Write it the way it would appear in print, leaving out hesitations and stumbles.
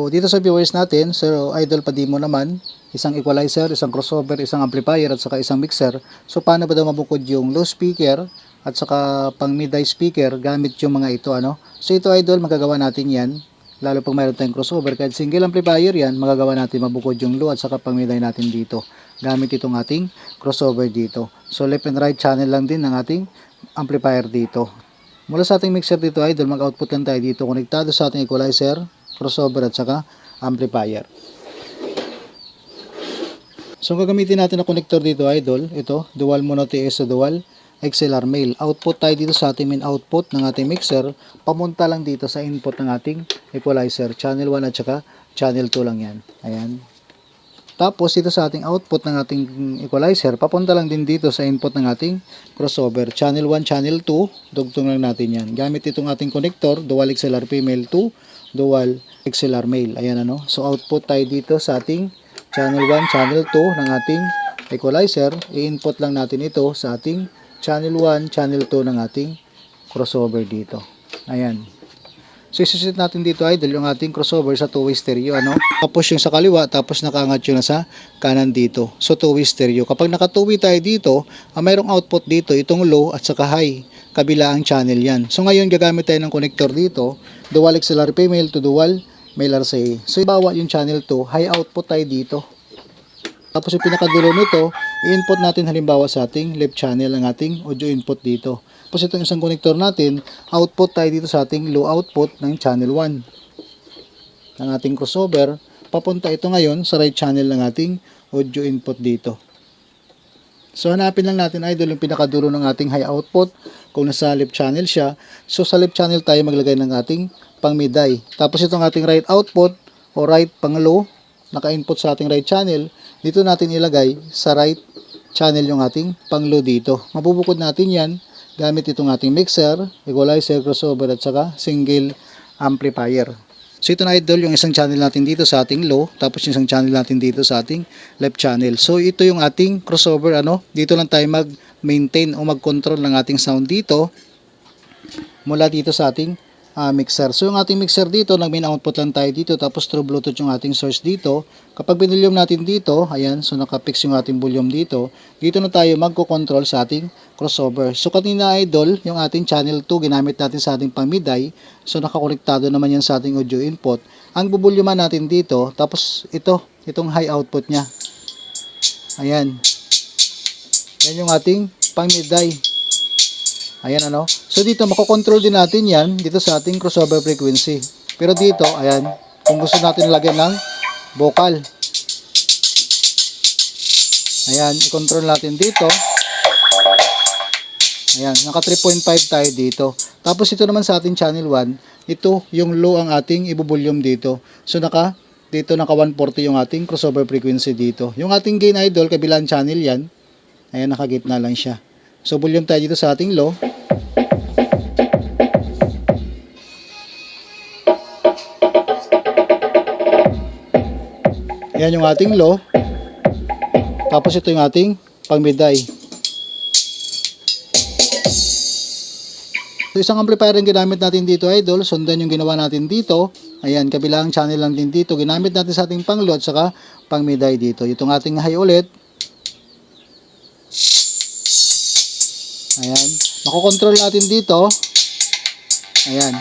So, dito sa viewers natin, so idol pa demo naman, isang equalizer, isang crossover, isang amplifier at saka isang mixer. So paano ba daw mabukod yung low speaker at saka pang mid-high speaker gamit yung mga ito ano. So ito idol, magagawa natin yan. Lalo pag mayroon tayong crossover, kahit single amplifier yan, magagawa natin mabukod yung low at saka pang mid-high natin dito. Gamit itong ating crossover dito. So left and right channel lang din ng ating amplifier dito. Mula sa ating mixer dito idol, mag-output lang tayo dito. Konektado sa ating equalizer, crossover at saka amplifier. So gagamitin natin na connector dito idol, ito dual mono TS sa dual XLR male. Output tayo dito sa ating main output ng ating mixer, pamunta lang dito sa input ng ating equalizer, channel 1 at saka channel 2 lang yan. Ayan. Tapos dito sa ating output ng ating equalizer, papunta lang din dito sa input ng ating crossover, channel 1, channel 2, dugtong lang natin yan. Gamit itong ating connector, dual XLR female to dual XLR male. Ayan ano. So output tayo dito sa ating channel 1, channel 2 ng ating equalizer. I-input lang natin ito sa ating channel 1, channel 2 ng ating crossover dito. Ayan. So isusit natin dito idol yung ating crossover sa two-way stereo ano. Tapos yung sa kaliwa, tapos nakaangat yung nasa kanan dito. So two-way stereo. Kapag naka two-way tayo dito, mayroong output dito, itong low at saka high. Kabila ang channel yan. So ngayon gagamit tayo ng connector dito, dual XLR female to dual male RCA. So ibawa yung channel 2, high output tayo dito. Tapos yung pinakadulo nito, i-input natin halimbawa sa ating left channel ng ating audio input dito. Tapos itong isang connector natin, output tayo dito sa ating low output ng channel 1 ng ating crossover. Papunta ito ngayon sa right channel ng ating audio input dito. So hanapin lang natin idol yung pinakadulo ng ating high output. Kung nasa left channel siya, so sa left channel tayo maglagay ng ating pang mid-high. Tapos itong ating right output o right pang low, naka-input sa ating right channel, dito natin ilagay sa right channel yung ating pang low dito. Mabubukod natin yan gamit itong ating mixer, equalizer, crossover at saka single amplifier. So ito na idol yung isang channel natin dito sa ating low, tapos yung isang channel natin dito sa ating left channel. So ito yung ating crossover ano, dito lang tayo mag-maintain o mag-control ng ating sound dito mula dito sa ating mixer. So yung ating mixer dito, nag-main output lang tayo dito, tapos through Bluetooth yung ating source dito. Kapag binulyom natin dito, ayan, so naka-fix yung ating volume dito. Dito na tayo magko-control sa ating crossover. So kanina idol, yung ating channel 2 ginamit natin sa ating pang-mid-high. So nakakonektado naman yan sa ating audio input. Ang bubulyuman natin dito, tapos itong high output niya. Ayan. Yan yung ating pang-mid-high. Ayan ano. So dito makokontrol din natin yan dito sa ating crossover frequency. Pero dito, ayan, kung gusto natin lagyan ng vocal. Ayan, i-control natin dito. Ayan, naka 3.5 tayo dito. Tapos ito naman sa ating channel 1, ito yung low ang ating ibubulyum dito. So dito naka 140 yung ating crossover frequency dito. Yung ating gain idol, kabilang channel yan. Ayan, nakagitna lang siya. So volume tayo dito sa ating low. Ayan yung ating low. Tapos ito yung ating pang mid-high. So isang amplifier yung ginamit natin dito idol. Sundan yung ginawa natin dito. Ayan, kabilang channel lang din dito. Ginamit natin sa ating pang low at saka pang mid-high dito. Itong ating high ulit. Ayan. Makokontrol natin dito. Ayan.